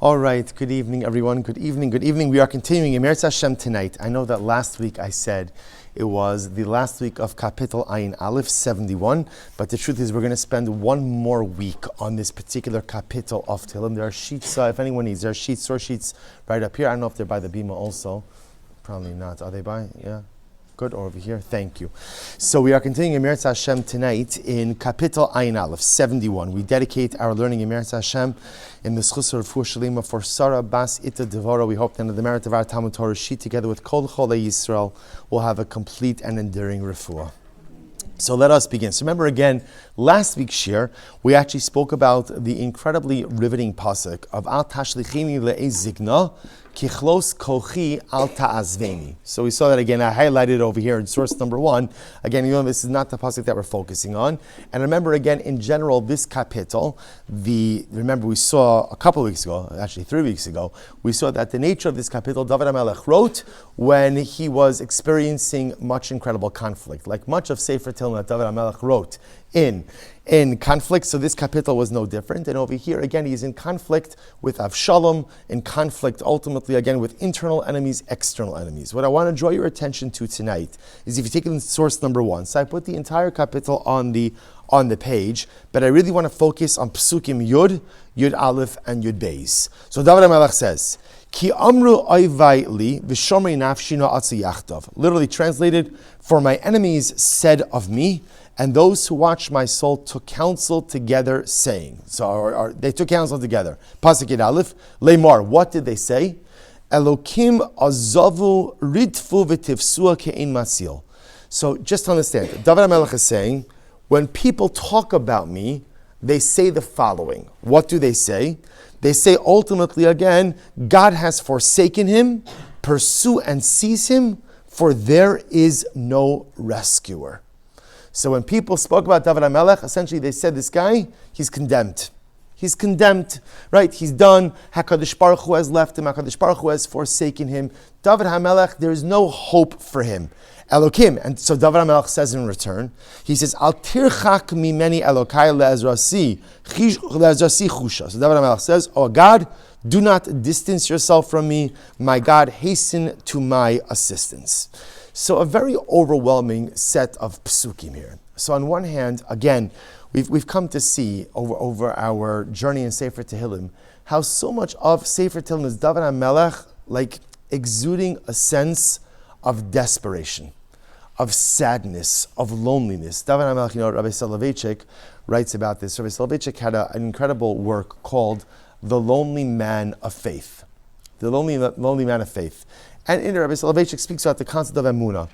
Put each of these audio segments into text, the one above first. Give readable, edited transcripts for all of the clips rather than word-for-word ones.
All right, good evening, everyone. Good evening, good evening. We are continuing Emeretz Hashem tonight. I know that last week I said it was the last week of Kapitel Ayin Aleph 71, but the truth is we're going to spend one more week on this particular Kapitel of Tehillim. There are sheets, if anyone needs, there are sheets, source sheets right up here. I don't know if they're by the Bima also. Probably not. Are they by? Yeah. Good, or over here. Thank you. So we are continuing Emeretz Hashem tonight in Kapitel Ayin Aleph 71. We dedicate our learning Emeretz Hashem in the Schus Refuah Shalima for Sarah Bas Ita Devora. We hope that in the merit of our Talmud Torah sheet, together with Kol Cholei Yisrael, will have a complete and enduring refuah. So let us begin. So remember again, last week's shir, we actually spoke about the incredibly riveting pasuk of Al Tashlichini Le'ezigna Kichlos Kochi Al Ta'azveni. So we saw that again. I highlighted it over here in source number 1. Again, you know, this is not the pasuk that we're focusing on. And remember again, in general, this kapitel, remember we saw a couple of weeks ago, actually 3 weeks ago, we saw that the nature of this kapitel, David HaMelech wrote when he was experiencing much incredible conflict. Like much of Sefer Tehillim that David HaMelech wrote in conflict, so this kapitel was no different. And over here, again, he's in conflict with Avshalom, in conflict ultimately, again, with internal enemies, external enemies. What I want to draw your attention to tonight is if you take it in source number 1, so I put the entire kapitel on the page, but I really want to focus on Psukim Yud Aleph, and Yud Beis. So David HaMelech says, Ki amru oivai li v'shomrei nafshi no'atzu yachtav. Literally translated, for my enemies said of me, and those who watched my soul took counsel together, saying. So they took counsel together. Pasuk Yud Aleph, Leimar, what did they say? Elokim azavu ridfu v'tifsua ke'ein masil. So just understand, David HaMelech is saying, when people talk about me, they say the following. What do they say? They say ultimately again, God has forsaken him, pursue and seize him, for there is no rescuer. So when people spoke about David HaMelech, essentially they said this guy, he's condemned. He's condemned, right? He's done. HaKadosh Baruch Hu has left him. HaKadosh Baruch Hu has forsaken him. David HaMelech, there is no hope for him. Elokim, and so David HaMelech says in return, he says, Al tirchak mimeni Elokai le'ezrasi chusha. So David HaMelech says, oh God, do not distance yourself from me. My God, hasten to my assistance. So a very overwhelming set of psukim here. So on one hand, again, we've come to see over our journey in Sefer Tehillim how so much of Sefer Tehillim is David HaMelech like exuding a sense of desperation, of sadness, of loneliness. David HaMelech, Rabbi Soloveitchik writes about this. Rabbi Soloveitchik had an incredible work called The Lonely Man of Faith. The Lonely Man of Faith. And in Rabbi Soloveitchik speaks about the concept of emunah.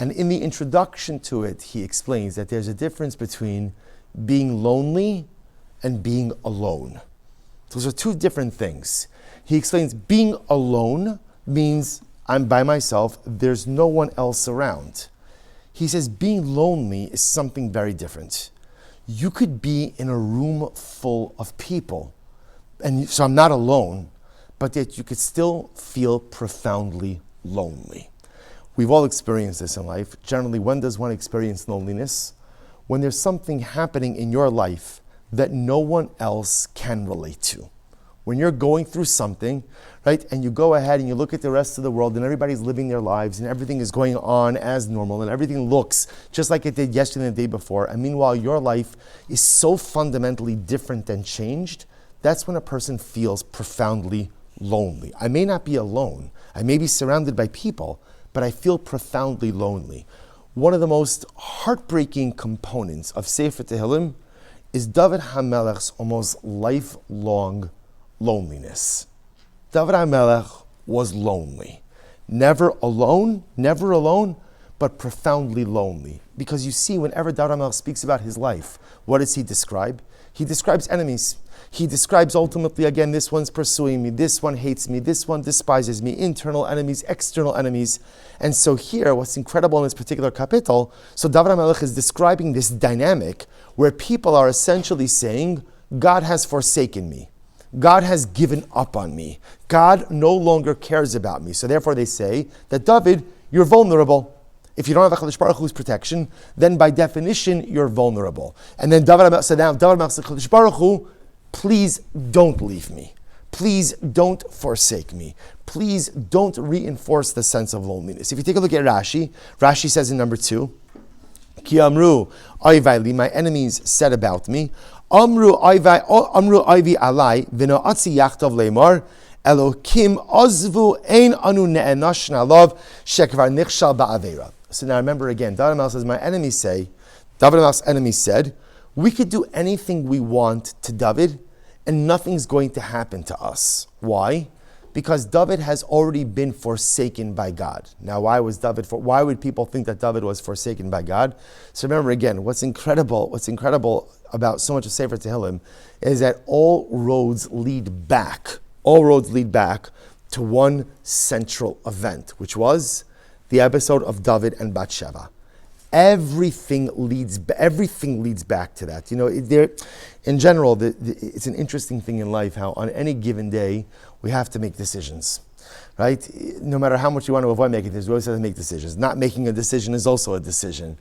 And in the introduction to it, he explains that there's a difference between being lonely and being alone. Those are two different things. He explains being alone means I'm by myself, there's no one else around. He says being lonely is something very different. You could be in a room full of people, and so I'm not alone, but yet you could still feel profoundly lonely. We've all experienced this in life. Generally, when does one experience loneliness? When there's something happening in your life that no one else can relate to. When you're going through something, right, and you go ahead and you look at the rest of the world and everybody's living their lives and everything is going on as normal and everything looks just like it did yesterday and the day before, and meanwhile your life is so fundamentally different and changed, that's when a person feels profoundly lonely. I may not be alone, I may be surrounded by people, but I feel profoundly lonely. One of the most heartbreaking components of Sefer Tehillim is David HaMelech's almost lifelong loneliness. David HaMelech was lonely. Never alone, but profoundly lonely. Because you see, whenever David HaMelech speaks about his life, what does he describe? He describes enemies. He describes ultimately, again, this one's pursuing me, this one hates me, this one despises me, internal enemies, external enemies. And so here, what's incredible in this particular kapitel, so David HaMelech is describing this dynamic where people are essentially saying, God has forsaken me. God has given up on me. God no longer cares about me. So therefore they say that David, you're vulnerable. If you don't have HaKadosh Baruch Hu's protection, then by definition, you're vulnerable. And then David said, HaKadosh Baruch Hu, please don't leave me. Please don't forsake me. Please don't reinforce the sense of loneliness. If you take a look at Rashi, Rashi says in number 2, Ki amru oivai li, my enemies said about me, amru oivi alai v'no'atzi yachtov leimar, Elokim ozvu ein anu ne'enosh na'alav shekvar nichshal ba'avera. So now remember again, David HaMelech says, David HaMelech's enemies said, we could do anything we want to David, and nothing's going to happen to us. Why? Because David has already been forsaken by God. Now, why would people think that David was forsaken by God? So remember again, what's incredible about so much of Sefer Tehillim is that all roads lead back to one central event, which was the episode of David and Bathsheba. Everything leads back to that. In general, it's an interesting thing in life how on any given day we have to make decisions, right? No matter how much you want to avoid making decisions, we always have to make decisions. Not making a decision is also a decision.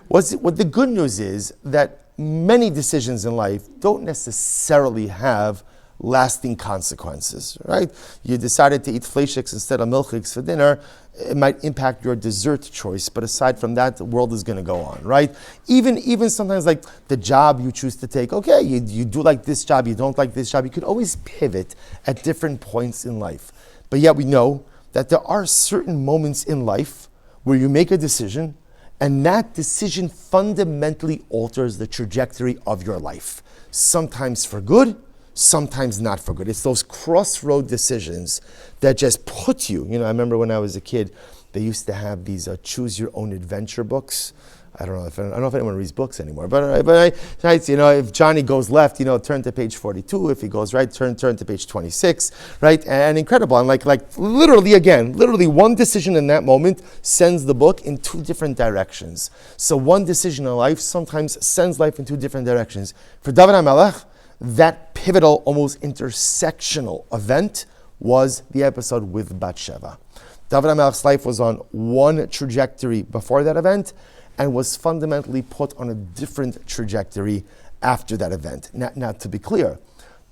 What the good news is that many decisions in life don't necessarily have lasting consequences, right? You decided to eat fleischiks instead of milchiks for dinner, it might impact your dessert choice, but aside from that, the world is going to go on, right? Even sometimes like the job you choose to take, okay, you do like this job, you don't like this job, you could always pivot at different points in life. But yet we know that there are certain moments in life where you make a decision, and that decision fundamentally alters the trajectory of your life. Sometimes for good, sometimes not for good. It's those crossroad decisions that just put you. I remember when I was a kid, they used to have these choose your own adventure books. I don't know if anyone reads books anymore, but if Johnny goes left, turn to page 42. If he goes right, turn to page 26, right? And incredible. And like literally one decision in that moment sends the book in 2 different directions. So one decision in life sometimes sends life in 2 different directions. For David HaMelech, that pivotal, almost intersectional event was the episode with Bathsheba. David HaMelech's life was on one trajectory before that event and was fundamentally put on a different trajectory after that event. Now to be clear,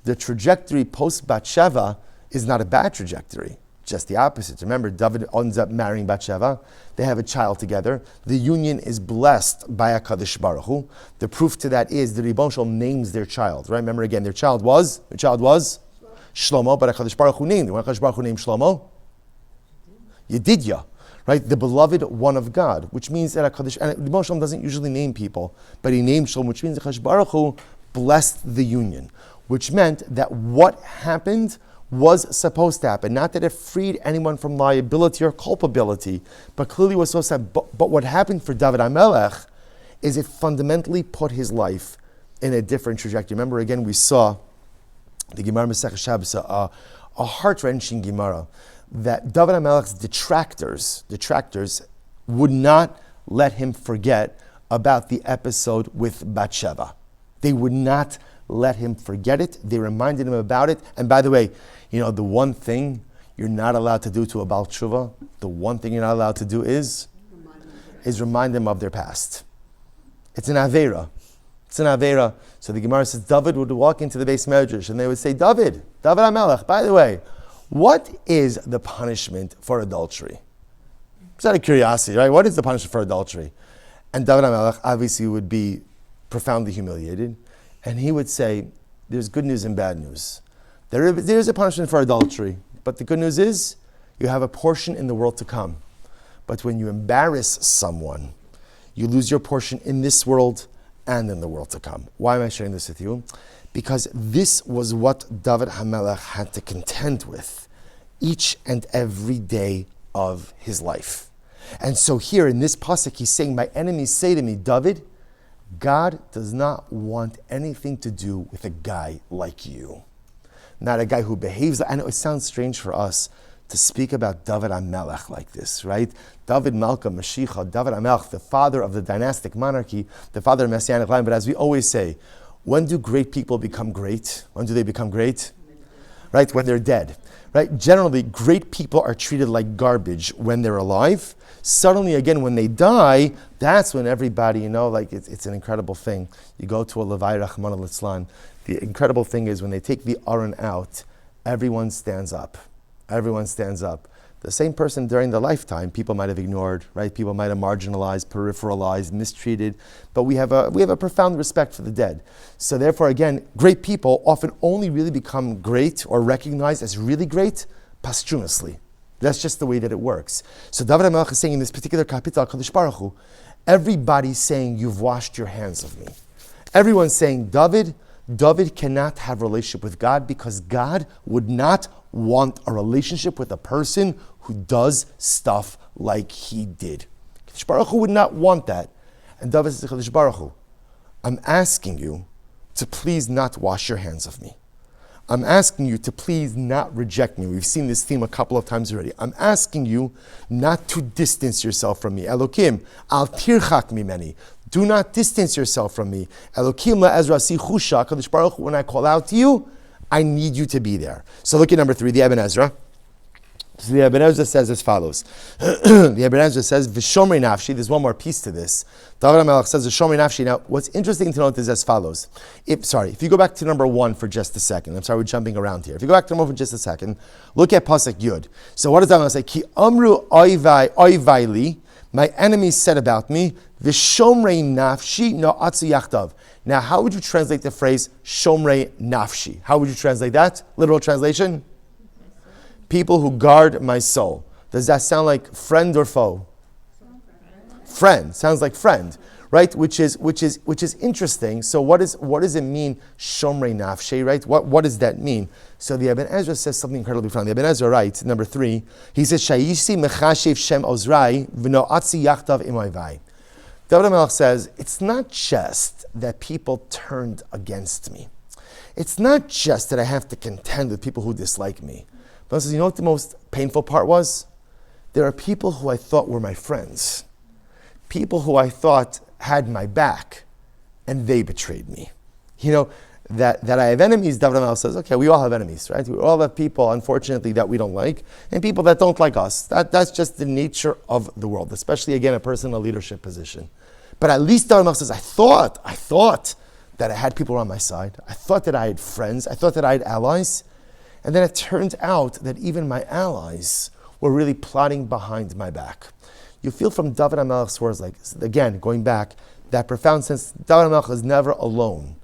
the trajectory post Bathsheba is not a bad trajectory. Just the opposite. Remember, David ends up marrying Bathsheba. They have a child together. The union is blessed by HaKadosh Baruch Hu. The proof to that is the Ribbon Shalom names their child. Right? Remember again, their child was Shlomo, but HaKadosh Baruch Hu named him. When HaKadosh Baruch Hu named Shlomo, Yedidya, right? The beloved one of God, which means that HaKadosh, and Ribbon Shalom doesn't usually name people, but he named Shlomo, which means that HaKadosh Baruch Hu blessed the union, which meant that what happened was supposed to happen. Not that it freed anyone from liability or culpability, but clearly was supposed to happen. But what happened for David HaMelech is it fundamentally put his life in a different trajectory. Remember, again, we saw the Gemara Masechah Shabbos, a heart-wrenching Gemara, that David HaMelech's detractors would not let him forget about the episode with Bathsheba. They would not let him forget it. They reminded him about it. And by the way, the one thing you're not allowed to do to a Baal Tshuva, the one thing you're not allowed to do is remind them of their past. It's an Aveira. So the Gemara says David would walk into the Beis Medrash and they would say, David HaMelech, by the way, what is the punishment for adultery? Just out of curiosity, right? What is the punishment for adultery? And David HaMelech obviously would be profoundly humiliated. And he would say, there's good news and bad news. There is a punishment for adultery, but the good news is you have a portion in the world to come. But when you embarrass someone, you lose your portion in this world and in the world to come. Why am I sharing this with you? Because this was what David HaMelech had to contend with each and every day of his life. And so here in this pasuk, he's saying, my enemies say to me, David, God does not want anything to do with a guy like you. Not a guy who behaves. I know it sounds strange for us to speak about David HaMelech like this, right? David Malka Mashiach, David HaMelech, the father of the dynastic monarchy, the father of Messianic line. But as we always say, when do great people become great? When do they become great? Right? When they're dead. Right? Generally, great people are treated like garbage when they're alive. Suddenly, again, when they die, that's when everybody, it's an incredible thing. You go to a Levai Rachmana litzlan. The incredible thing is when they take the Aron out everyone stands up. Everyone stands up. The same person during their lifetime, people might have ignored, right? People might have marginalized, peripheralized, mistreated, but we have a profound respect for the dead. So therefore, again, great people often only really become great or recognized as really great posthumously. That's just the way that it works. So David HaMelech is saying in this particular kapitel, HaKadosh Baruch Hu, everybody's saying, you've washed your hands of me. Everyone's saying, David cannot have a relationship with God because God would not want a relationship with a person who does stuff like he did. Kadosh Baruch Hu would not want that. And David says to Kadosh Baruch Hu, I'm asking you to please not wash your hands of me. I'm asking you to please not reject me. We've seen this theme a couple of times already. I'm asking you not to distance yourself from me. Elokim, al tirchak mimeni. Do not distance yourself from me. Elokim la'ezra si chusha. Kadosh Baruch Hu, when I call out to you, I need you to be there. So look at number 3, the Eben Ezra. So the Eben Ezra says as follows. The Eben Ezra says, V'shomrei nafshi. There's one more piece to this. David HaMelech says, V'shomrei nafshi. Now, what's interesting to note is as follows. If you go back to number 1 for just a second. I'm sorry, we're jumping around here. If you go back to number 1 for just a second, look at Pasuk Yud. So what does David HaMelech say? Ki amru oivai li. My enemies said about me, V'shomrei nafshi no'atzu yachdav. Now, how would you translate the phrase Shomrei Nafshi? How would you translate that? Literal translation? People who guard my soul. Does that sound like friend or foe? Friend. Sounds like friend, right? Which is interesting. So what does it mean, Shomrei Nafshi, right? What does that mean? So the Eben Ezra says something incredibly profound. The Eben Ezra writes, number 3, he says, Shayisi mechashev shem ozrai v'no'atzi yachtav imoivai. David HaMelech says, it's not just that people turned against me. It's not just that I have to contend with people who dislike me. But he says, you know what the most painful part was? There are people who I thought were my friends. People who I thought had my back, and they betrayed me. You know, that I have enemies, David HaMelech says, okay, we all have enemies, right? We all have people, unfortunately, that we don't like, and people that don't like us. That's just the nature of the world, especially, again, a person in a leadership position. But at least David HaMelech says, I thought that I had people on my side. I thought that I had friends. I thought that I had allies. And then it turned out that even my allies were really plotting behind my back. You feel from David HaMelech's words, like, again, going back, that profound sense, David HaMelech is never alone.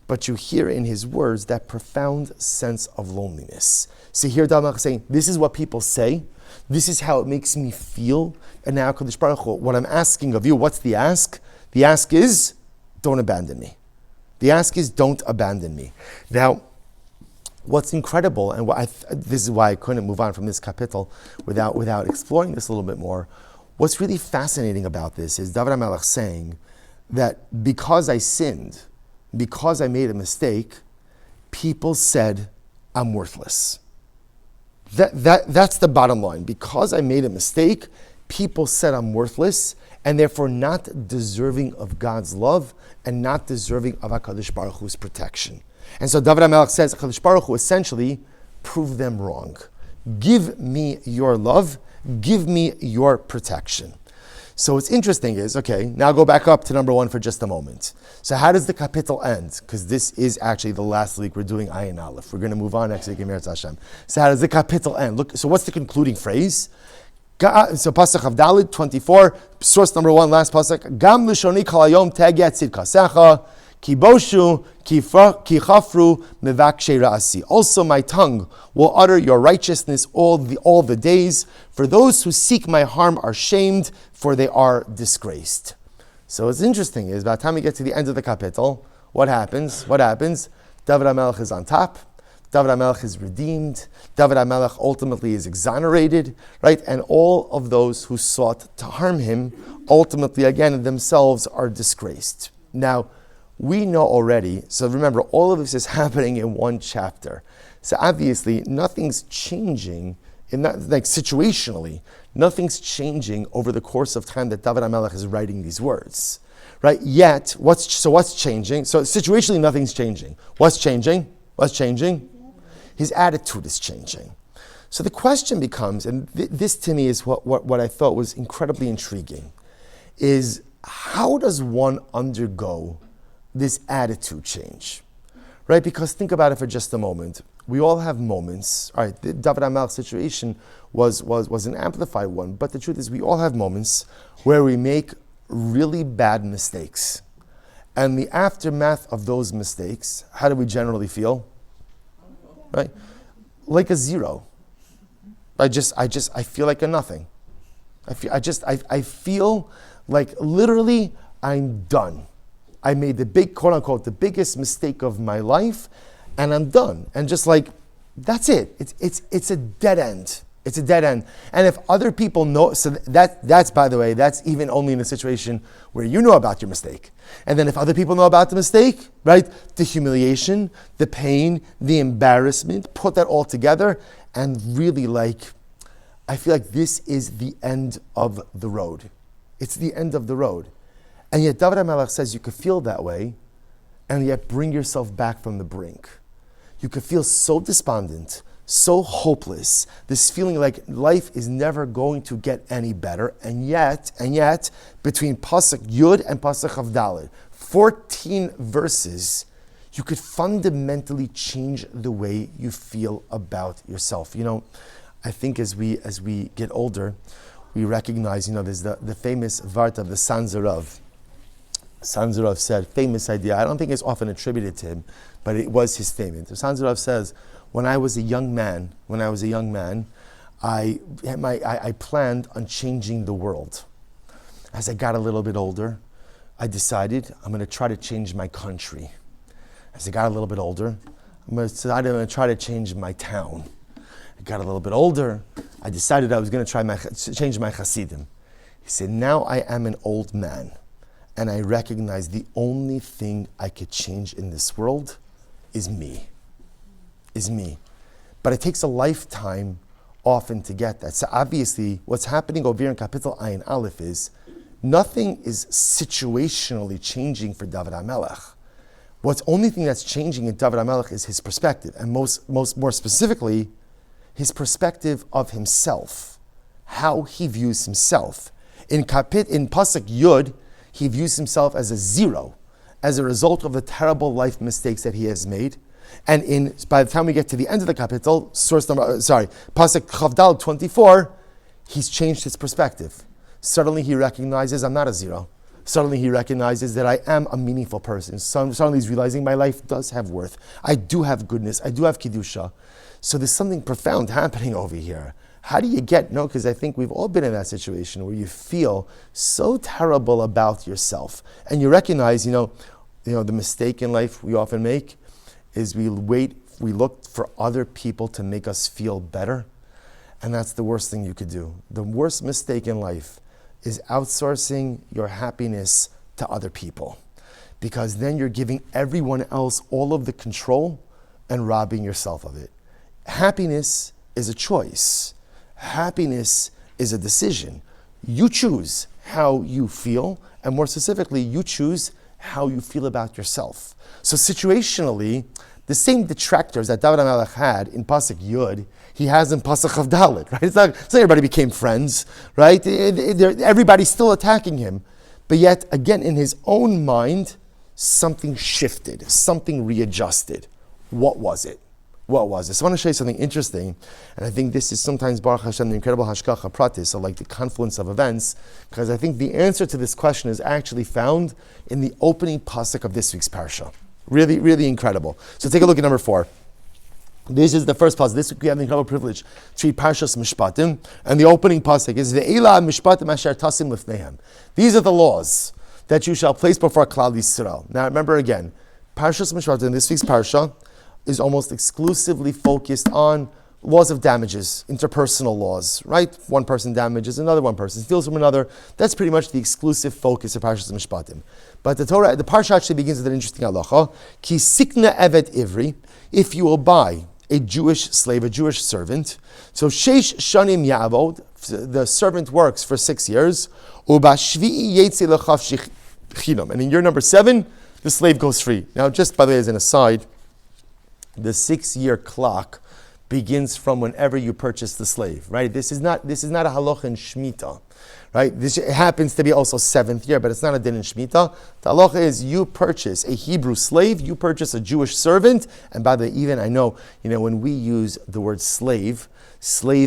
But you hear in his words that profound sense of loneliness. So here David HaMelech is saying, this is what people say. This is how it makes me feel. And now, Kadosh Baruch Hu, what I'm asking of you, what's the ask? The ask is, don't abandon me. The ask is, don't abandon me. Now, what's incredible, and this is why I couldn't move on from this kapitel without exploring this a little bit more. What's really fascinating about this is David HaMelech saying that because I sinned, because I made a mistake, people said I'm worthless. That's the bottom line. Because I made a mistake, people said I'm worthless, and therefore not deserving of God's love and not deserving of HaKadosh Baruch Hu's protection. And so David HaMelech says, HaKadosh Baruch Hu essentially proved them wrong. Give me your love, give me your protection. So what's interesting is, okay, now go back up to number 1 for just a moment. So how does the kapitel end? Because this is actually the last week we're doing Ayin Aleph. We're going to move on next week in Meretz Hashem. So how does the kapitel end? Look, so what's the concluding phrase? So Pasuk of Dalit 24, source number 1, last Pasuk. Gam l'shoni kol hayom teget tzidkasecha, ki boshu, ki chafru mevakshe ra'asi. Also my tongue will utter your righteousness all the days. For those who seek my harm are shamed, for they are disgraced. So what's interesting is, by the time we get to the end of the kapitel, what happens? David HaMelech is on top. David HaMelech is redeemed. David HaMelech ultimately is exonerated, right? And all of those who sought to harm him, ultimately, again, themselves are disgraced. Now, we know already, so remember, all of this is happening in one chapter. So obviously, nothing's changing, in that, like situationally, nothing's changing over the course of time that David HaMelech is writing these words, right? Yet, what's changing? So situationally, nothing's changing. What's changing? His attitude is changing. So the question becomes, and this to me is what I thought was incredibly intriguing, is how does one undergo this attitude change? Right? Because think about it for just a moment. we all have moments. All right, the David HaMelech situation was an amplified one, but the truth is we all have moments where we make really bad mistakes. And the aftermath of those mistakes, how do we generally feel? Right? Like a zero. I feel like a nothing. I feel like literally I'm done. I made the big, quote unquote, the biggest mistake of my life, and I'm done. And just like, that's it. It's a dead end. It's a dead end. And if other people know, so that's, by the way, that's even only in a situation where you know about your mistake. And then if other people know about the mistake, right, the humiliation, the pain, the embarrassment, put that all together, and really I feel like this is the end of the road. It's the end of the road. And yet David HaMelech says you could feel that way, and yet bring yourself back from the brink. You could feel so despondent, so hopeless, this feeling like life is never going to get any better, and yet, between Pasuk Yud and Pasuk Chavdalid, 14 verses, you could fundamentally change the way you feel about yourself. I think as we get older, we recognize, there's the famous Vart of the Sanzarav. Sanzarav said, famous idea, I don't think it's often attributed to him, but it was his statement. Sanzarav says, when I was a young man, I planned on changing the world. As I got a little bit older, I decided I'm going to try to change my country. As I got a little bit older, I'm going to try to change my town. I got a little bit older, I decided I was going to try change my Hasidim. He said, now I am an old man, and I recognize the only thing I could change in this world is me. But it takes a lifetime often to get that. So obviously, what's happening over here in Kapitel Ayin Aleph is, nothing is situationally changing for David HaMelech. What's only thing that's changing in David HaMelech is his perspective, and more specifically, his perspective of himself, how he views himself. In Pasuk Yud, he views himself as a zero, as a result of the terrible life mistakes that he has made. And by the time we get to the end of the Kapitel, Pasuk Chavdal 24, he's changed his perspective. Suddenly he recognizes I'm not a zero. Suddenly he recognizes that I am a meaningful person. Suddenly he's realizing my life does have worth. I do have goodness. I do have Kedusha. So there's something profound happening over here. How do you because I think we've all been in that situation where you feel so terrible about yourself. And you recognize, the mistake in life we often make is we look for other people to make us feel better. And that's the worst thing you could do. The worst mistake in life is outsourcing your happiness to other people. Because then you're giving everyone else all of the control and robbing yourself of it. Happiness is a choice. Happiness is a decision. You choose how you feel, and more specifically, you choose how you feel about yourself. So situationally, the same detractors that David HaMelech had in Pasuk Yud, he has in Pasuk Chavdalid, right? It's not everybody became friends, right? Everybody's still attacking him. But yet, again, in his own mind, something shifted, something readjusted. What was it? So I want to show you something interesting, and I think this is sometimes, Baruch Hashem, the incredible hashgacha pratis, so like the confluence of events, because I think the answer to this question is actually found in the opening pasuk of this week's parsha. Really, really incredible. So take a look at number 4. This is the first pasuk. This week we have the incredible privilege to read Parshas Mishpatim, and the opening pasuk is Ve'ela Mishpatim Asher Tasim Lifneihem. These are the laws that you shall place before Klal Yisrael. Now remember again, Parshas Mishpatim, this week's parsha, is almost exclusively focused on laws of damages, interpersonal laws, right? One person damages another, one person steals from another. That's pretty much the exclusive focus of Parshas Mishpatim. But the parsha actually begins with an interesting halacha. Ki sikna evet ivri, if you will buy a Jewish slave, a Jewish servant, so sheish shanim ya'avod, the servant works for 6 years, uba shvi'i yetzi lechav chinam, and in year number 7, the slave goes free. Now, just by the way, as an aside, the 6-year clock begins from whenever you purchase the slave, right? This is not a halacha in Shemitah, right? This happens to be also 7th year, but it's not a din in Shemitah. The halacha is you purchase a Hebrew slave, you purchase a Jewish servant, and by the way, even I know, when we use the word slave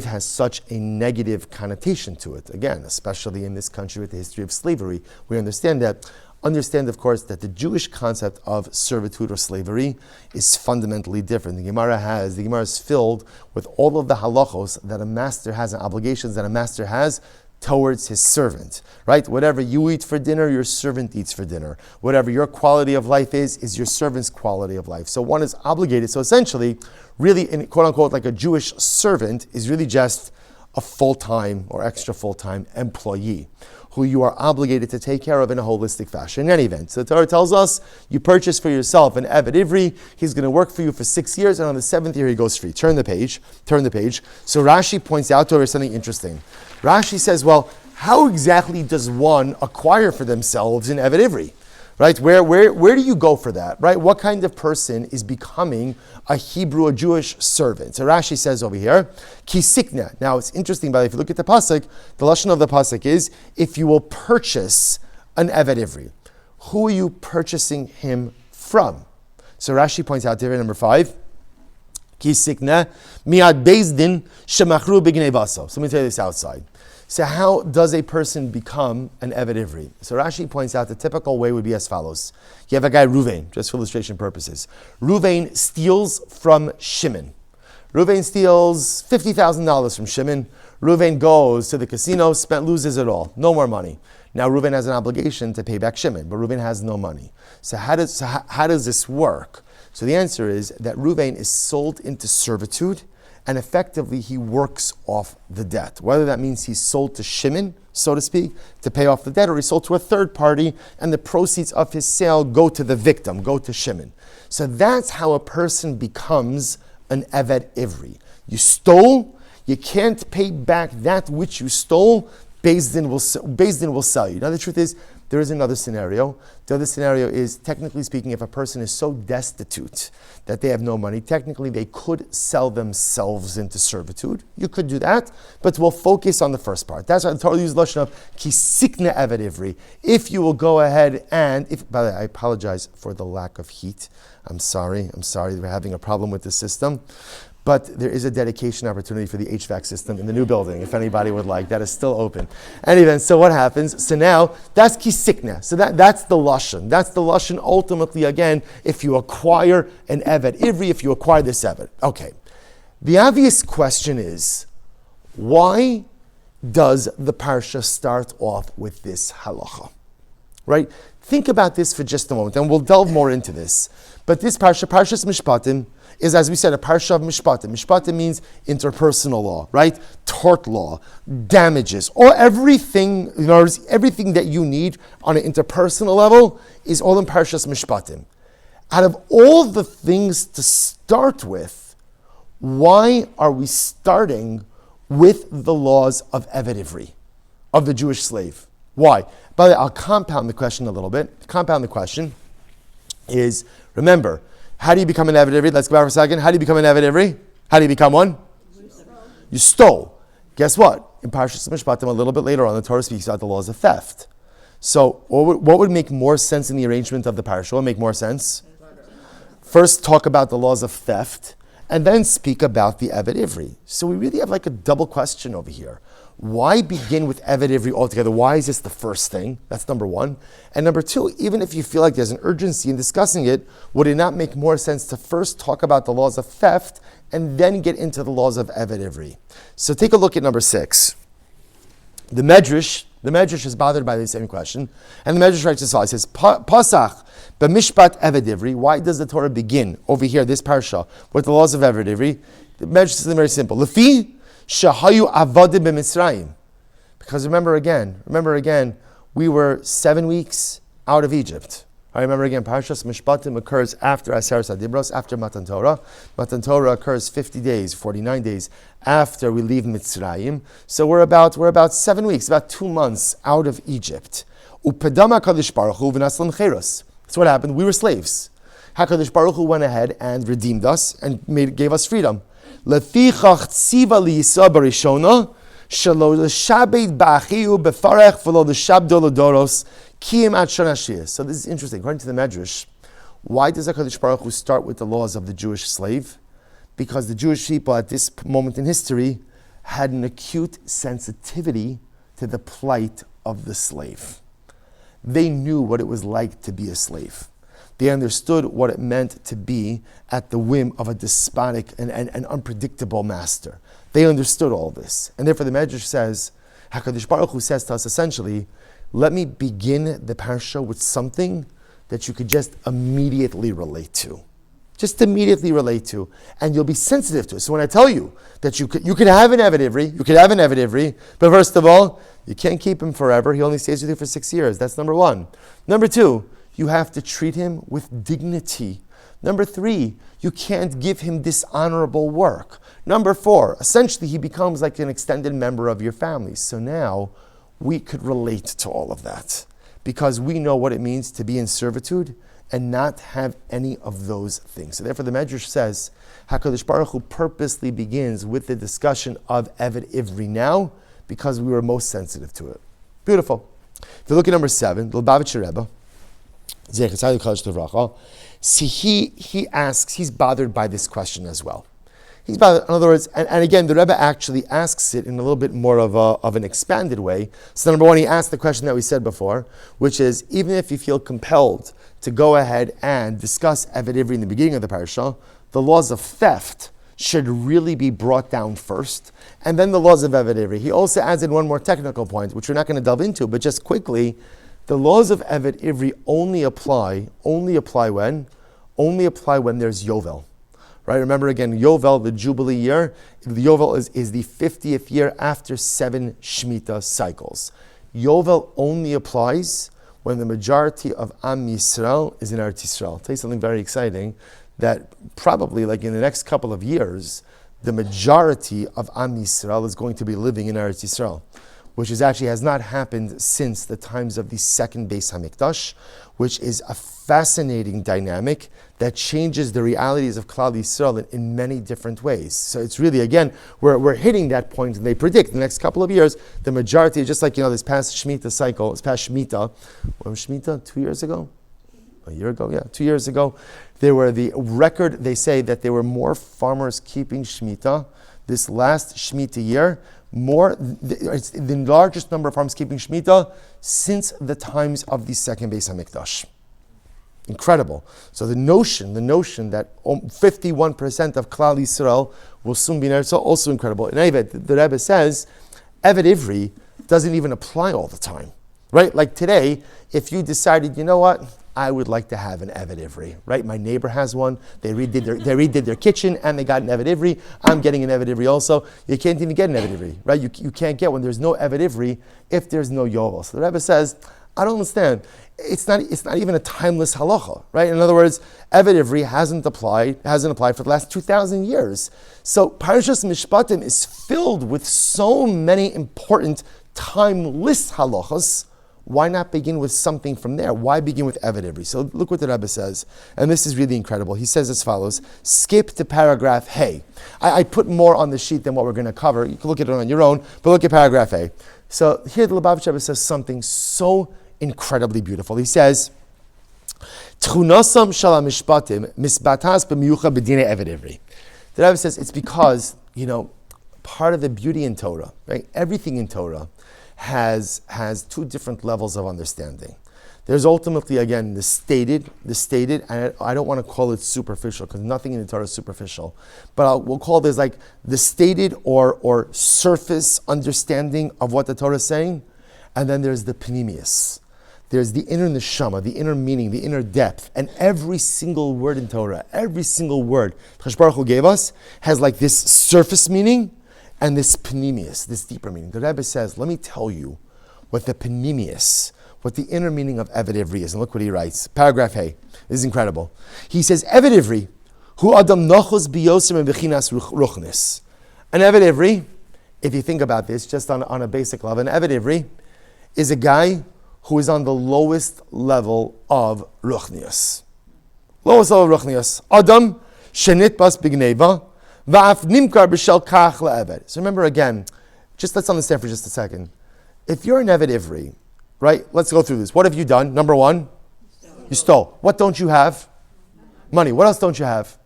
has such a negative connotation to it. Again, especially in this country with the history of slavery, we understand that. Understand, of course, that the Jewish concept of servitude or slavery is fundamentally different. The Gemara is filled with all of the halachos that a master has and obligations that a master has towards his servant, right? Whatever you eat for dinner, your servant eats for dinner. Whatever your quality of life is your servant's quality of life. So one is obligated. So essentially, really, in quote unquote, like a Jewish servant is really just a full-time or extra full-time employee who you are obligated to take care of in a holistic fashion. In any event, so the Torah tells us you purchase for yourself an Eved Ivri. He's going to work for you for 6 years, and on the 7th year he goes free. Turn the page. So Rashi points out to her something interesting. Rashi says, well, how exactly does one acquire for themselves an Eved Ivri? Right? Where do you go for that? Right? What kind of person is becoming a Hebrew, a Jewish servant? So Rashi says over here, Kisikna. Now it's interesting, but if you look at the pasuk, the lashon of the pasuk is, if you will purchase an Eved Ivri. Who are you purchasing him from? So Rashi points out there, number 5, Kisikna miad bezdin shemachru b'gnei vaso. So let me tell you this outside. So how does a person become an Eved Ivri? So Rashi points out the typical way would be as follows. You have a guy, Ruvain, just for illustration purposes. Ruvain steals from Shimon. Ruvain steals $50,000 from Shimon. Ruvain goes to the casino, loses it all. No more money. Now Ruvain has an obligation to pay back Shimon, but Ruvain has no money. So how does this work? So the answer is that Ruvain is sold into servitude, and effectively he works off the debt. Whether that means he's sold to Shimon, so to speak, to pay off the debt, or he's sold to a third party, and the proceeds of his sale go to the victim, go to Shimon. So that's how a person becomes an Eved Ivri. You stole, you can't pay back that which you stole, Beis Din will sell you. Now the truth is, there is another scenario. The other scenario is, technically speaking, if a person is so destitute that they have no money, technically they could sell themselves into servitude. You could do that, but we'll focus on the first part. That's why the Torah uses the lashon of kisikna Eved Ivri. If you will go ahead and, by the way, I apologize for the lack of heat. I'm sorry we're having a problem with the system. But there is a dedication opportunity for the HVAC system in the new building, if anybody would like. That is still open. Anyway, so what happens? So now, that's kisikna. So that's the lashon. That's the lashon ultimately, again, if you acquire an Eved Ivri, if you acquire this Eved. Okay. The obvious question is, why does the parsha start off with this halacha? Right? Think about this for just a moment, and we'll delve more into this. But this parsha, Parshas Mishpatim, is, as we said, a parsha of Mishpatim. Mishpatim means interpersonal law, right? Tort law, damages, or everything, everything that you need on an interpersonal level is all in Parshas Mishpatim. Out of all the things to start with, why are we starting with the laws of Eved Ivri, of the Jewish slave? Why? By the way, I'll compound the question a little bit. Compound the question is, remember, how do you become an Eved Ivri? Let's go back for a second. How do you become an Eved Ivri? How do you become one? You stole. Guess what? In Parshas Mishpatim, a little bit later on, the Torah speaks about the laws of theft. So what would make more sense in the arrangement of the parsha? What would make more sense? First talk about the laws of theft, and then speak about the Eved Ivri. So we really have like a double question over here. Why begin with Eved Ivri altogether? Why is this the first thing? That's number one. And number two, even if you feel like there's an urgency in discussing it, would it not make more sense to first talk about the laws of theft and then get into the laws of Eved Ivri? So take a look at number 6. The Medrash is bothered by the same question. And the Medrash writes as follows. It says, Pasach b'mishpat Eved Ivri. Why does the Torah begin over here, this parsha, with the laws of Eved Ivri? The Medrash says very simple. Lefi shahayu avadim b'Mitzrayim. Because remember again, we were 7 weeks out of Egypt. I remember again, Parshas Mishpatim occurs after Aseret HaDibros, after Matan Torah. Matan Torah occurs 50 days, 49 days after we leave Mitzrayim. So we're about 7 weeks, about 2 months out of Egypt. Upedama HaKadosh Baruch Hu v'naslan cheros. That's what happened. We were slaves. HaKadosh Baruch Hu went ahead and redeemed us and gave us freedom. Lefichach tziva liyisa barishona, shelo l'shabed ba'achiu befarech v'lo l'shabdo l'doros kiyim at shana shiyas. So this is interesting. According to the Medrash, why does HaKadosh Baruch Hu start with the laws of the Jewish slave? Because the Jewish people at this moment in history had an acute sensitivity to the plight of the slave. They knew what it was like to be a slave. They understood what it meant to be at the whim of a despotic and unpredictable master. They understood all this. And therefore the Medrash says, HaKadosh Baruch Hu says to us essentially, let me begin the parsha with something that you could just immediately relate to. Just immediately relate to. And you'll be sensitive to it. So when I tell you that you could have an Eved Ivri, but first of all, you can't keep him forever. He only stays with you for 6 years. That's number one. Number two, you have to treat him with dignity. Number three, you can't give him dishonorable work. Number four, essentially he becomes like an extended member of your family. So now we could relate to all of that because we know what it means to be in servitude and not have any of those things. So therefore the Medrash says, HaKadosh Baruch Hu purposely begins with the discussion of Eved Ivri now because we were most sensitive to it. Beautiful. If you look at number 7, the Lubavitcher Rebbe, see, he asks, he's bothered by this question as well. He's bothered, in other words, and again, the Rebbe actually asks it in a little bit more of an expanded way. So number one, he asked the question that we said before, which is, even if you feel compelled to go ahead and discuss Eved Ivri in the beginning of the parasha, the laws of theft should really be brought down first, and then the laws of Eved Ivri. He also adds in one more technical point, which we're not going to delve into, but just quickly, the laws of Eved Ivri only apply when? Only apply when there's Yovel. Right? Remember again, Yovel, the Jubilee year, the Yovel is the 50th year after 7 Shemitah cycles. Yovel only applies when the majority of Am Yisrael is in Eretz Yisrael. I'll tell you something very exciting, that probably like in the next couple of years, the majority of Am Yisrael is going to be living in Eretz Yisrael, which is actually has not happened since the times of the second Beis HaMikdash, which is a fascinating dynamic that changes the realities of Klal Yisrael in many different ways. So it's really, again, we're hitting that point, and they predict the next couple of years, the majority, just like, this past Shemitah cycle, this past Shemitah, when was Shemitah? 2 years ago? A year ago? Yeah, 2 years ago. There were the record, they say that there were more farmers keeping Shemitah this last Shemitah year, it's the largest number of farms keeping Shemitah since the times of the second Beis HaMikdash. Incredible. So the notion that 51% of Klal Yisrael will soon be in Eretz Yisrael, also incredible. And anyway, the Rebbe says, Eved Ivri doesn't even apply all the time. Right? Like today, if you decided, you know what, I would like to have an Eved Ivri, right? My neighbor has one. They redid their kitchen and they got an Eved Ivri. I'm getting an Eved Ivri also. You can't even get an Eved Ivri, right? You can't get when there's no Eved Ivri if there's no Yovel. So the Rebbe says, I don't understand. It's not even a timeless halacha, right? In other words, Eved Ivri hasn't applied for the last 2,000 years. So Parashas Mishpatim is filled with so many important timeless halachas. Why not begin with something from there? Why begin with Eved Ivri? So look what the Rebbe says, and this is really incredible. He says as follows, skip to paragraph Hey. I put more on the sheet than what we're going to cover. You can look at it on your own, but look at paragraph A. So here the Lubavitcher Rebbe says something so incredibly beautiful. He says, Tchunasam shala mishpatim misbatas b'miyucha b'dinei Eved Ivri. The Rebbe says it's because, part of the beauty in Torah, right? Everything in Torah has 2 different levels of understanding. There's ultimately, again, the stated, and I don't want to call it superficial because nothing in the Torah is superficial, but we'll call this like the stated or surface understanding of what the Torah is saying, and then there's the panemius. There's the inner neshama, the inner meaning, the inner depth, and every single word in Torah, every single word HaKadosh Baruch Hu gave us has like this surface meaning and this panemius, this deeper meaning. The Rebbe says, let me tell you what the panemius, what the inner meaning of Eved Ivri is. And look what he writes. Paragraph A. This is incredible. He says, Eved Ivri, hu adam nochos biyosim bechinas ruchnis. An Eved Ivri, if you think about this, just on a basic level, an Eved Ivri is a guy who is on the lowest level of ruchnius. Lowest level of ruchnius. Adam shenit bas bigneva, Va'af nimkar b'shel kach le'eved. So remember again, just let's understand for just a second. If you're an Eved Ivri, right? Let's go through this. What have you done? Number one, you stole. What don't you have? Money. What else don't you have?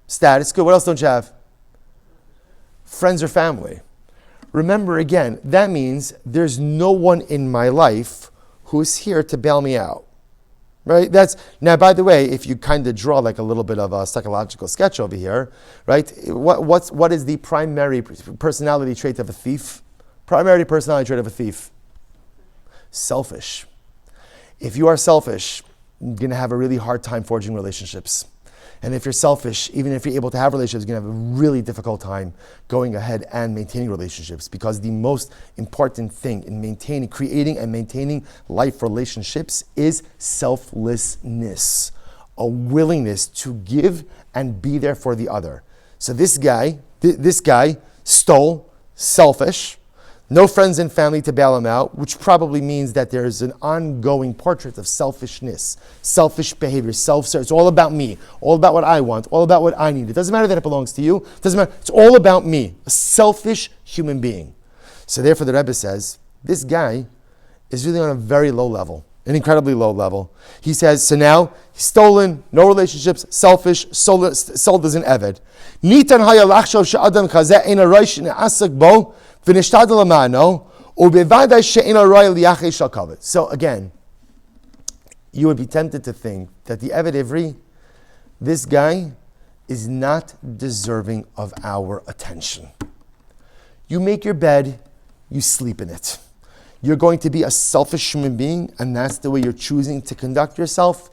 Status. Good. What else don't you have? Friends or family. Remember again, that means there's no one in my life who's here to bail me out. Right? That's now, by the way, if you kind of draw like a little bit of a psychological sketch over here, right? What is the primary personality trait of a thief? Primary personality trait of a thief? Selfish. If you are selfish, you're going to have a really hard time forging relationships. And if you're selfish, even if you're able to have relationships, you're going to have a really difficult time going ahead and maintaining relationships, because the most important thing in creating and maintaining life relationships is selflessness, a willingness to give and be there for the other. So this guy stole, selfish, no friends and family to bail him out, which probably means that there's an ongoing portrait of selfishness, selfish behavior, self-service. It's all about me, all about what I want, all about what I need. It doesn't matter that it belongs to you. It doesn't matter. It's all about me, a selfish human being. So therefore the Rebbe says, this guy is really on a very low level, an incredibly low level. He says, so now, he's stolen, no relationships, selfish, sold as an Eved. Nitan haya lachshov she'adam chazeh ein harosh ne'asak bo, so again, you would be tempted to think that the Eved Ivri, this guy, is not deserving of our attention. You make your bed, you sleep in it. You're going to be a selfish human being, and that's the way you're choosing to conduct yourself.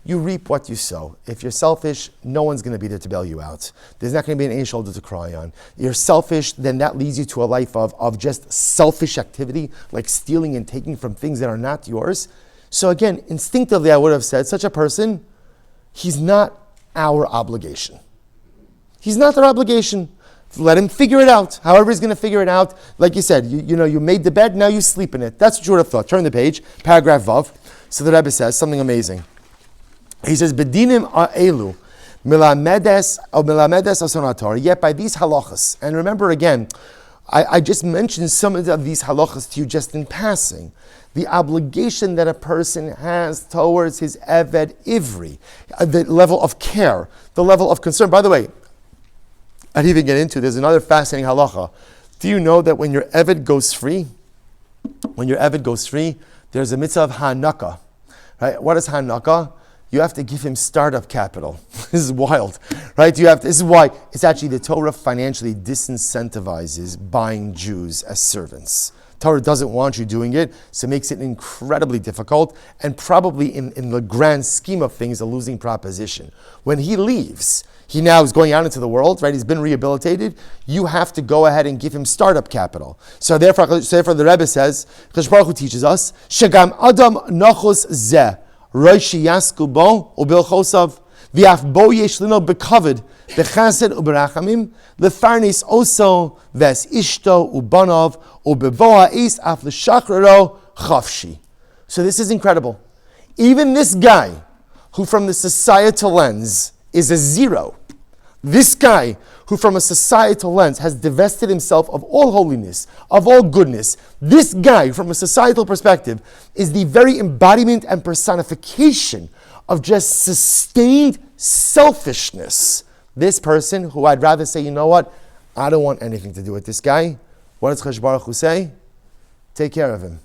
You reap what you sow. If you're selfish, no one's going to be there to bail you out. There's not going to be an shoulder to cry on. You're selfish, then that leads you to a life of just selfish activity, like stealing and taking from things that are not yours. So again, instinctively I would have said, such a person, he's not our obligation. He's not our obligation. Let him figure it out. However he's going to figure it out. Like you said, you made the bed, now you sleep in it. That's what you would have thought. Turn the page, paragraph Vav. So the Rebbe says something amazing. He says, "Bedinim elu milamedes asonator." Yet by these halachas, and remember again, I just mentioned some of these halachas to you just in passing. The obligation that a person has towards his Eved Ivri, the level of care, the level of concern. By the way, I didn't even get into. There's another fascinating halacha. Do you know that when your Eved goes free, there's a mitzvah of hanaka. Right? What is hanaka? You have to give him startup capital. This is wild, right? This is why it's actually the Torah financially disincentivizes buying Jews as servants. Torah doesn't want you doing it, so it makes it incredibly difficult, and probably in the grand scheme of things, a losing proposition. When he leaves, he now is going out into the world, right? He's been rehabilitated. You have to go ahead and give him startup capital. So therefore the Rebbe says, Chash Baruch Hu teaches us, Shagam Adam Nachos Zeh. Roishi Yasku Bo Ubil Chosav Viaf Bo Yeshlino Bekaved Bechased Uberachamim Lefarnis also Ves Ishto Ubanov Ubevoa Is Af L'Shakraro Chavshi. So this is incredible. Even this guy, who from the societal lens is a zero, this guy who from a societal lens has divested himself of all holiness, of all goodness, this guy from a societal perspective is the very embodiment and personification of just sustained selfishness. This person who I'd rather say, you know what, I don't want anything to do with this guy. What does Chash Baruch Hu say? Take care of him.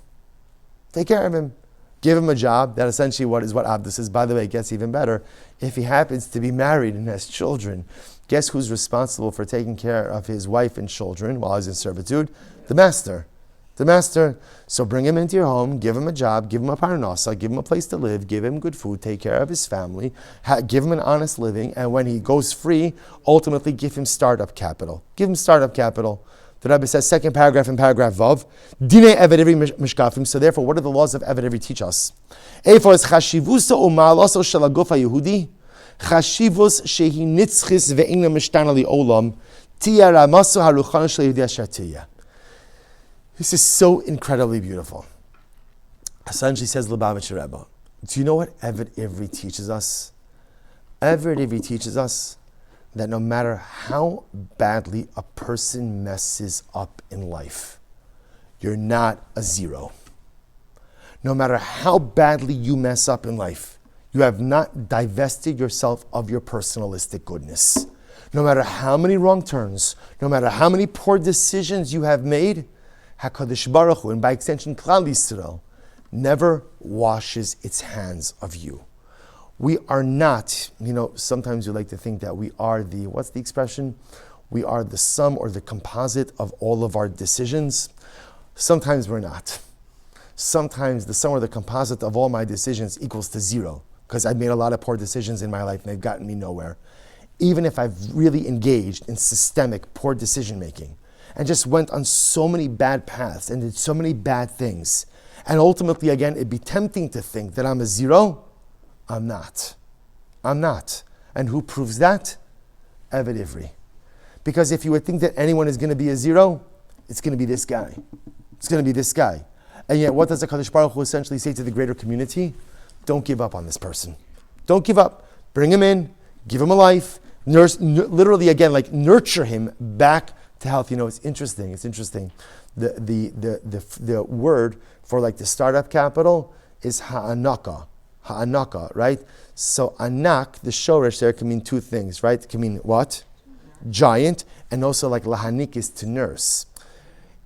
Take care of him. Give him a job. That essentially what Abdus is. By the way, it gets even better. If he happens to be married and has children, guess who's responsible for taking care of his wife and children while he's in servitude? The master. The master. So bring him into your home, give him a job, give him a parnasa, give him a place to live, give him good food, take care of his family, give him an honest living, and when he goes free, ultimately give him startup capital. Give him startup capital. The Rebbe says, second paragraph in paragraph Vav, Dine Eved Ivri Mishkafim. So therefore, what do the laws of Eved Ivri teach us? Eifo es chashivusa u'ma'alaso shel haguf ha'yehudi, chashivus shehi nitzchis ve'ina mishtana li'olam, tiya ramasu haruchana shel yehudi asher tiya. This is so incredibly beautiful. Essentially says Lubavitcher Rebbe, do you know what Eved Ivri teaches us? Eved Ivri teaches us that no matter how badly a person messes up in life, you're not a zero. No matter how badly you mess up in life, you have not divested yourself of your personalistic goodness. No matter how many wrong turns, no matter how many poor decisions you have made, HaKadosh Baruch Hu, and by extension Klal Yisrael, never washes its hands of you. We are not, sometimes you like to think that we are what's the expression? We are the sum or the composite of all of our decisions. Sometimes we're not. Sometimes the sum or the composite of all my decisions equals to zero, because I've made a lot of poor decisions in my life and they've gotten me nowhere. Even if I've really engaged in systemic poor decision making and just went on so many bad paths and did so many bad things, and ultimately, again, it'd be tempting to think that I'm a zero. I'm not. And who proves that? Eved Ivri. Because if you would think that anyone is going to be a zero, it's going to be this guy. It's going to be this guy. And yet, what does the HaKadosh Baruch Hu essentially say to the greater community? Don't give up on this person. Don't give up. Bring him in. Give him a life. Literally, again, like nurture him back to health. It's interesting. The word for like the startup capital is ha'anaka, right? So anak, the shoresh there can mean two things, right? It can mean what? Giant, and also like lahanik is to nurse.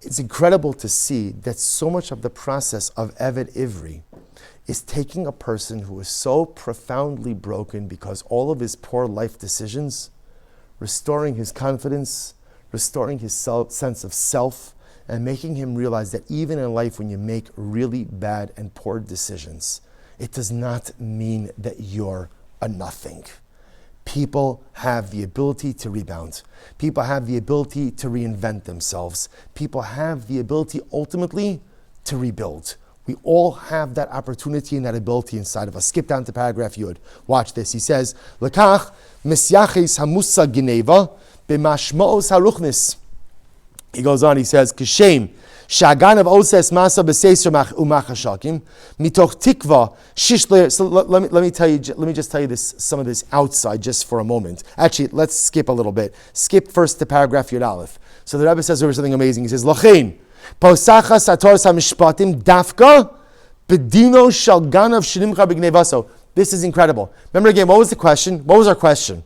It's incredible to see that so much of the process of Eved Ivri is taking a person who is so profoundly broken because all of his poor life decisions, restoring his confidence, restoring his sense of self, and making him realize that even in life when you make really bad and poor decisions, it does not mean that you're a nothing. People have the ability to rebound. People have the ability to reinvent themselves. People have the ability ultimately to rebuild. We all have that opportunity and that ability inside of us. Skip down to paragraph Yud. Watch this. He says, Lekach misyachis hamusa geneva b'mashmaos haruchnis. He goes on, he says, Kishem, Shaganav oses masa b'seiser umachashakim, mitoch tikva shishle. So let me just tell you some of this outside just for a moment. Actually, let's skip a little bit. Skip first to paragraph Yud Aleph. So the Rebbe says there was something amazing. He says, Lachein, Posachas Satoras HaMishpatim Dafka Bedino Shalganav Shinimcha B'Gnevaso. This is incredible. Remember again, what was the question? What was our question?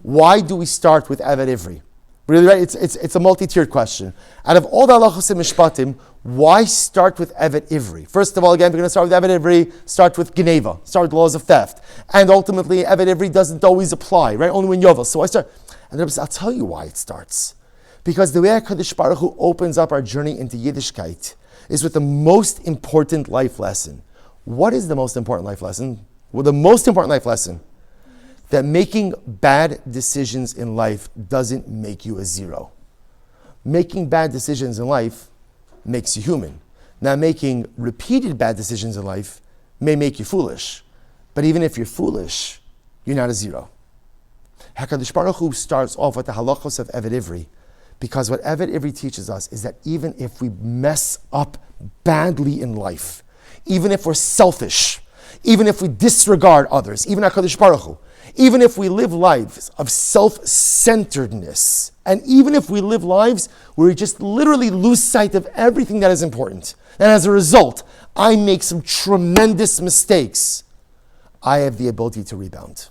Why do we start with Eved Ivri? Really, right? It's a multi-tiered question. Out of all the halachos and mishpatim, why start with Eved Ivri? First of all, again, we're going to start with Eved Ivri, start with Geneva, start with laws of theft. And ultimately, Eved Ivri doesn't always apply, right? Only when Yovel. So I start. And I'll tell you why it starts. Because the way HaKadosh Baruch Hu opens up our journey into Yiddishkeit is with the most important life lesson. What is the most important life lesson? Well, the most important life lesson, that making bad decisions in life doesn't make you a zero. Making bad decisions in life makes you human. Now, making repeated bad decisions in life may make you foolish. But even if you're foolish, you're not a zero. HaKadosh Baruch Hu starts off with the halachos of Eved Ivri, because what Eved Ivri teaches us is that even if we mess up badly in life, even if we're selfish, even if we disregard others, even HaKadosh Baruch Hu, even if we live lives of self-centeredness, and even if we live lives where we just literally lose sight of everything that is important, and as a result, I make some tremendous mistakes, I have the ability to rebound.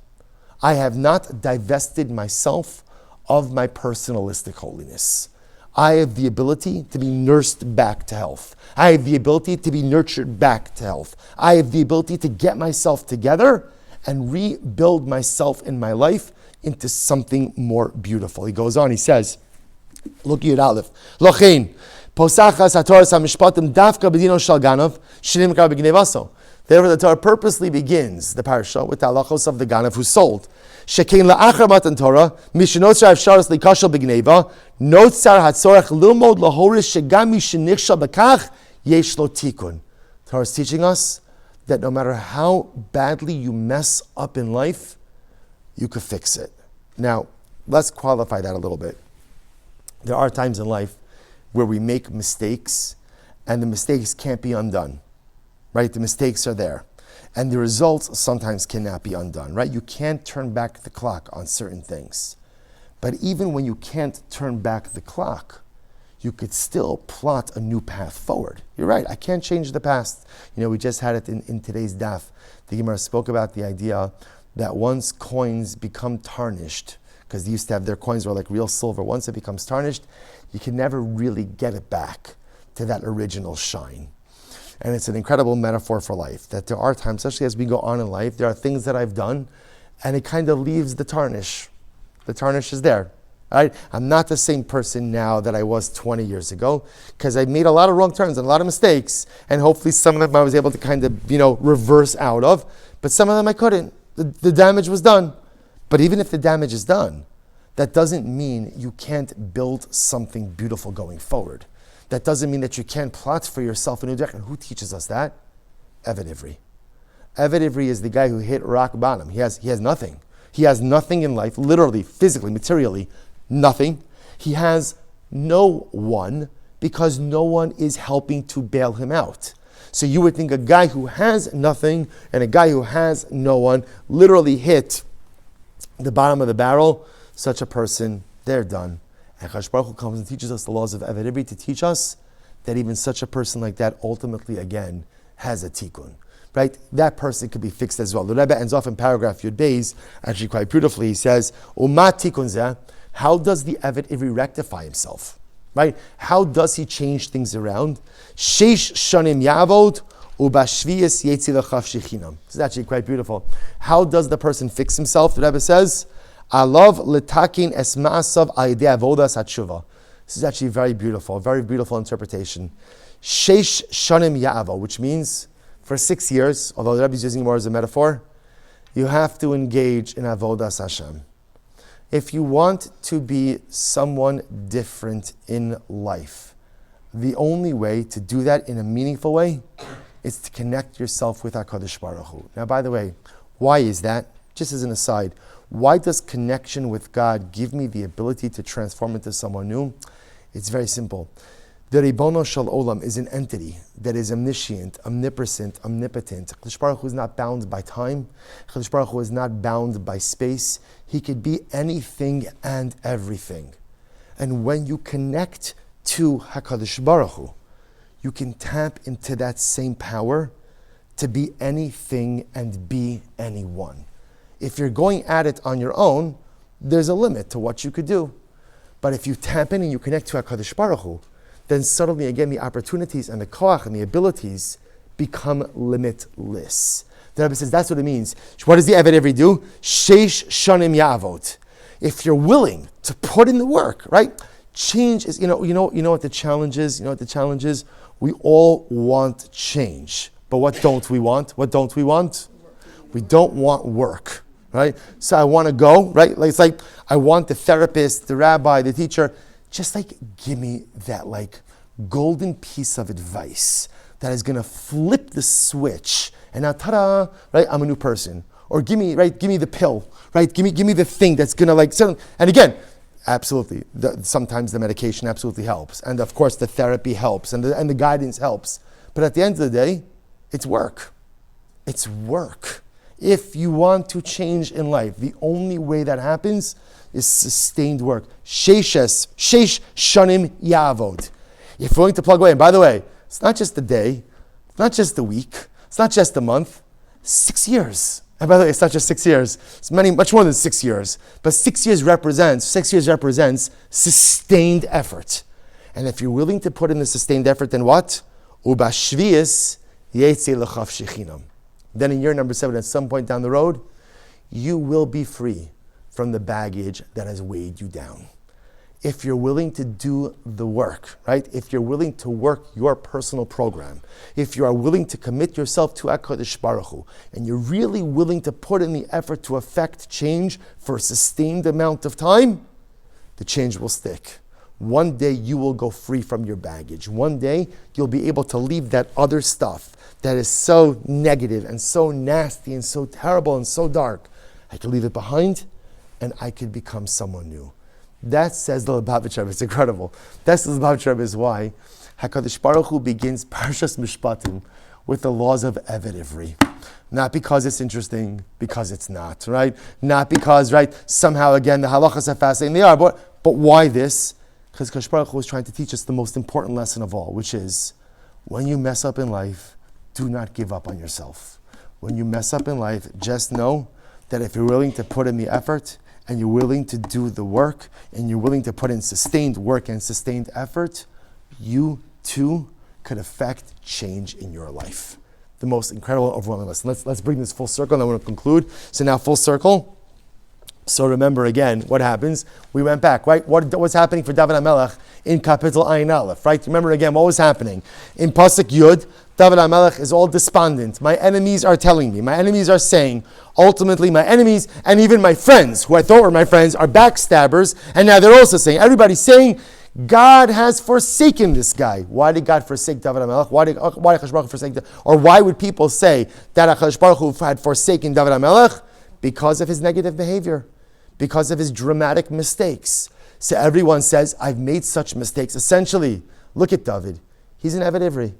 I have not divested myself of my personalistic holiness. I have the ability to be nursed back to health. I have the ability to be nurtured back to health. I have the ability to get myself together and rebuild myself in my life into something more beautiful. He goes on, he says, look at Aleph. Lochein, posachas hatoras hamishpatim dafka bedino shalganav shinim kar b'gnevaso. Therefore, the Torah purposely begins the parasha with the halachos of the ganav who sold. Shekein la'achar matan Torah mishenotzar avsharas likashal b'gneva notzar hatzorach lilmod lahorish shegam mishenichshal b'kach yesh lo tikun. Torah is teaching us that no matter how badly you mess up in life, you could fix it. Now, let's qualify that a little bit. There are times in life where we make mistakes and the mistakes can't be undone, right? The mistakes are there. And the results sometimes cannot be undone, right? You can't turn back the clock on certain things. But even when you can't turn back the clock, you could still plot a new path forward. You're right, I can't change the past. We just had it in today's daf. The Gemara spoke about the idea that once coins become tarnished, because they used to have their coins were like real silver, once it becomes tarnished, you can never really get it back to that original shine. And it's an incredible metaphor for life, that there are times, especially as we go on in life, there are things that I've done, and it kind of leaves the tarnish. The tarnish is there. Right? I'm not the same person now that I was 20 years ago, because I made a lot of wrong turns and a lot of mistakes, and hopefully some of them I was able to kind of, reverse out of, but some of them I couldn't. The damage was done. But even if the damage is done, that doesn't mean you can't build something beautiful going forward. That doesn't mean that you can't plot for yourself a new direction. Who teaches us that? Eved Ivri. Eved Ivri is the guy who hit rock bottom. He has nothing. He has nothing in life, literally, physically, materially, nothing. He has no one because no one is helping to bail him out. So you would think a guy who has nothing and a guy who has no one literally hit the bottom of the barrel. Such a person, they're done. And Chash Baruch Hu comes and teaches us the laws of Eved Ivri to teach us that even such a person like that ultimately, again, has a tikkun. Right? That person could be fixed as well. The Rebbe ends off in paragraph Yud Beis, actually quite beautifully. He says, Uma tikkun zeh, how does the Eved Ivri rectify himself? Right? How does he change things around? Sheish shanim yavod ubashviyas yetzi lechav shechinam. This is actually quite beautiful. How does the person fix himself? The Rebbe says, Alav letakin es ma'asav ayidei avodas hatshuva. This is actually very beautiful interpretation. Sheish shanim ya'avo, which means for 6 years, although the Rebbe is using more as a metaphor, you have to engage in avodas Hashem. If you want to be someone different in life, the only way to do that in a meaningful way is to connect yourself with HaKadosh Baruch Hu. Now, by the way, why is that? Just as an aside, why does connection with God give me the ability to transform into someone new? It's very simple. The Ribono Shel Olam is an entity that is omniscient, omnipresent, omnipotent. HaKadosh Baruch Hu is not bound by time. HaKadosh Baruch Hu is not bound by space. He could be anything and everything. And when you connect to HaKadosh Baruch Hu, you can tap into that same power to be anything and be anyone. If you're going at it on your own, there's a limit to what you could do. But if you tap in and you connect to HaKadosh Baruch Hu, then suddenly again the opportunities and the koach and the abilities become limitless. The Rebbe says that's what it means. What does the Eved Ivri do? Sheish shanim ya'avot. If you're willing to put in the work, right? Change is, you know what the challenge is? You know what the challenge is? We all want change. But what don't we want? What don't we want? We don't want work. Right? So I want to go, right? It's like I want the therapist, the rabbi, the teacher, just like give me that like golden piece of advice that is going to flip the switch and now ta-da, right? I'm a new person. Or give me the pill, right? Give me the thing that's going to like, and again, absolutely, sometimes the medication absolutely helps. And of course the therapy helps and the guidance helps. But at the end of the day, it's work. It's work. If you want to change in life, the only way that happens is sustained work. Sheish shanim ya'avod. If you're willing to plug away, and by the way, it's not just a day, it's not just a week, it's not just a month, 6 years. And by the way, it's not just 6 years, it's much more than 6 years. But 6 years represents sustained effort. And if you're willing to put in the sustained effort, then what? Ubashviyas yetzi lechav shechinam. Then in year number 7, at some point down the road, you will be free from the baggage that has weighed you down. If you're willing to do the work, right? If you're willing to work your personal program, if you are willing to commit yourself to HaKadosh Baruch Hu, and you're really willing to put in the effort to affect change for a sustained amount of time, the change will stick. One day you will go free from your baggage. One day you'll be able to leave that other stuff that is so negative and so nasty and so terrible and so dark. I can leave it behind and I could become someone new. That says the Lubavitch Rebbe. It's incredible. That says the Lubavitch Rebbe is why HaKadosh Baruch Hu begins Parshas Mishpatim with the laws of Evet Ivri. Not because it's interesting, because it's not, right? Not because, right, somehow, again, the halachas are fascinating. They are, but why this? Because Kadosh Baruch Hu is trying to teach us the most important lesson of all, which is, when you mess up in life, do not give up on yourself. When you mess up in life, just know that if you're willing to put in the effort, and you're willing to do the work, and you're willing to put in sustained work and sustained effort, you too could affect change in your life. The most incredible, overwhelming lesson. Let's bring this full circle, and I want to conclude. So now, full circle. So remember again, what happens? We went back, right? What was happening for David HaMelech in Kapitel Ayin Aleph, right? Remember again, what was happening? In Pasuk Yud, David HaMelech is all despondent. My enemies are telling me, my enemies are saying, ultimately my enemies and even my friends, who I thought were my friends, are backstabbers, and now they're also saying, everybody's saying, God has forsaken this guy. Why did God forsake David HaMelech? Why did HaKadosh Baruch Hu forsake David? Or why would people say that HaKadosh Baruch Hu had forsaken David HaMelech? Because of his negative behavior, because of his dramatic mistakes. So everyone says, I've made such mistakes. Essentially, look at David. He's an Evet Ivri,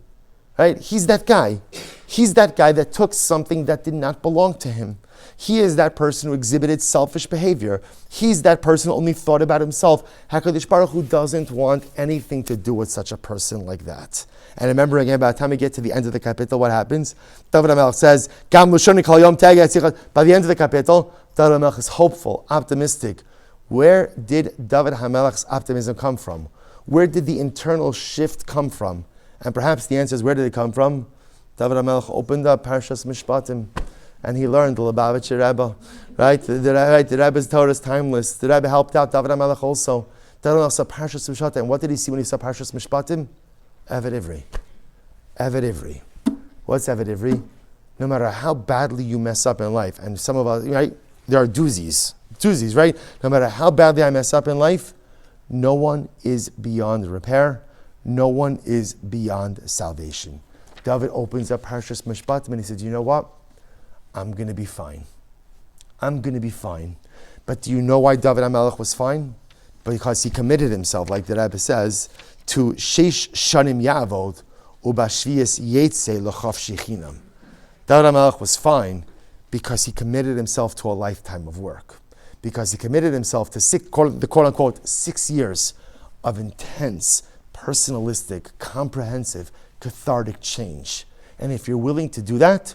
right? He's that guy. He's that guy that took something that did not belong to him. He is that person who exhibited selfish behavior. He's that person who only thought about himself. HaKadosh Baruch Hu doesn't want anything to do with such a person like that. And remember again, by the time we get to the end of the kapitel, what happens? David HaMelech says, Gam Lushoni Kol Yom Teg Yatzichot. By the end of the kapitel, David HaMelech is hopeful, optimistic. Where did David HaMelech's optimism come from? Where did the internal shift come from? And perhaps the answer is, where did it come from? David HaMelech opened up Parshas Mishpatim, and he learned the Lubavitcher Rebbe, right? The Rebbe's Torah is timeless. The Rebbe helped out David HaMelech also. David HaMelech saw Parshas Mishpatim. And what did he see when he saw Parshas Mishpatim? Evet Ivri. Evet Ivri. What's Evet Ivri? No matter how badly you mess up in life, and some of us, right? There are doozies, right? No matter how badly I mess up in life, no one is beyond repair. No one is beyond salvation. David opens up Parshas Mishpatim and he says, you know what? I'm going to be fine. I'm going to be fine. But do you know why David HaMelech was fine? Because he committed himself, like the Rebbe says, to Sheish Shanim Yavod Ubashvias Yetze L'chav Shechinam. David HaMelech was fine because he committed himself to a lifetime of work. Because he committed himself to the quote-unquote 6 years of intense, personalistic, comprehensive, cathartic change. And if you're willing to do that,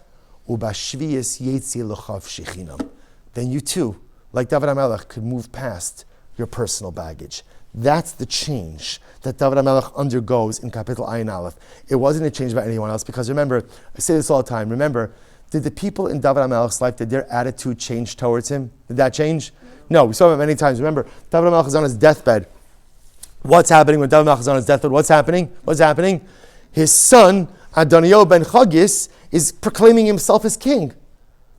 Ubashvias Yetze L'chav Shechinam, then you too, like David HaMelech, could move past your personal baggage. That's the change that David HaMelech undergoes in Kapitel Ayin Aleph. It wasn't a change by anyone else, because remember, I say this all the time, remember, did the people in David HaMelech's life, did their attitude change towards him? Did that change? No, we saw it many times. Remember, David HaMelech is on his deathbed. What's happening when David HaMelech is on his deathbed? What's happening? His son, Adoniyahu ben Chagis, is proclaiming himself as king.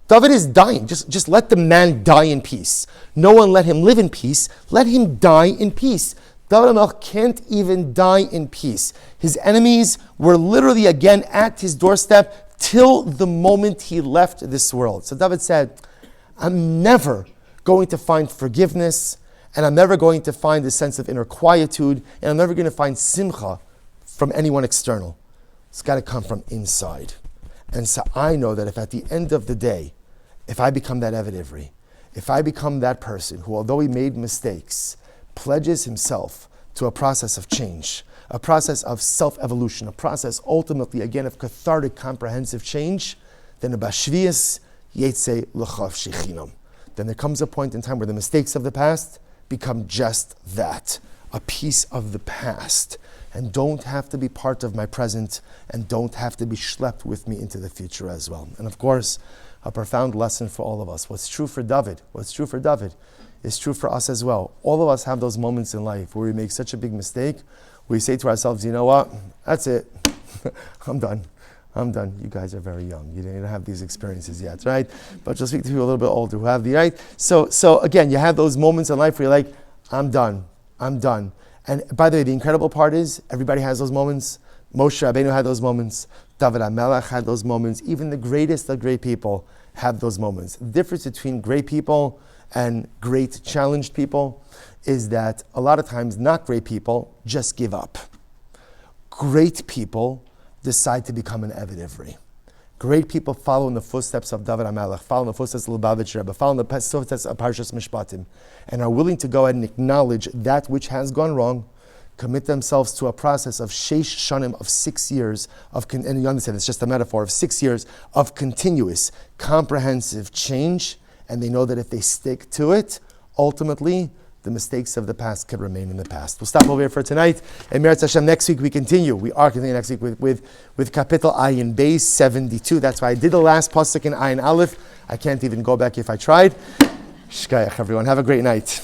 David is dying. Just let the man die in peace. No one let him live in peace. Let him die in peace. David HaMelech can't even die in peace. His enemies were literally again at his doorstep till the moment he left this world. So David said, I'm never going to find forgiveness, and I'm never going to find a sense of inner quietude, and I'm never going to find simcha from anyone external. It's got to come from inside. And so I know that if at the end of the day, if I become that Evet Ivri, if I become that person who, although he made mistakes, pledges himself to a process of change, a process of self-evolution, a process ultimately, again, of cathartic, comprehensive change, then a bashvias yetze l'chav shechinam. Then there comes a point in time where the mistakes of the past become just that, a piece of the past, and don't have to be part of my present, and don't have to be schlepped with me into the future as well. And of course, a profound lesson for all of us. What's true for David is true for us as well. All of us have those moments in life where we make such a big mistake, we say to ourselves, you know what, that's it, I'm done. You guys are very young. You don't have these experiences yet, right? But you'll speak to people a little bit older who have the, right? So again, you have those moments in life where you're like, I'm done. And by the way, the incredible part is, everybody has those moments. Moshe Rabbeinu had those moments. David HaMelech had those moments. Even the greatest of great people have those moments. The difference between great people and great challenged people is that a lot of times not great people just give up. Great people decide to become an Eved Ivri. Great people follow in the footsteps of David HaMelech, follow in the footsteps of Lubavitch Rebbe, follow in the footsteps of Parshas Mishpatim, and are willing to go ahead and acknowledge that which has gone wrong, commit themselves to a process of Sheish Shanim, of 6 years, and you understand, it's just a metaphor, of 6 years of continuous, comprehensive change, and they know that if they stick to it, ultimately, the mistakes of the past can remain in the past. We'll stop over here for tonight. And Meretz Hashem, next week we continue. We are continuing next week with Kapitel Ayin Beis 72. That's why I did the last pasuk in Ayin Aleph. I can't even go back if I tried. Shkayach, everyone. Have a great night.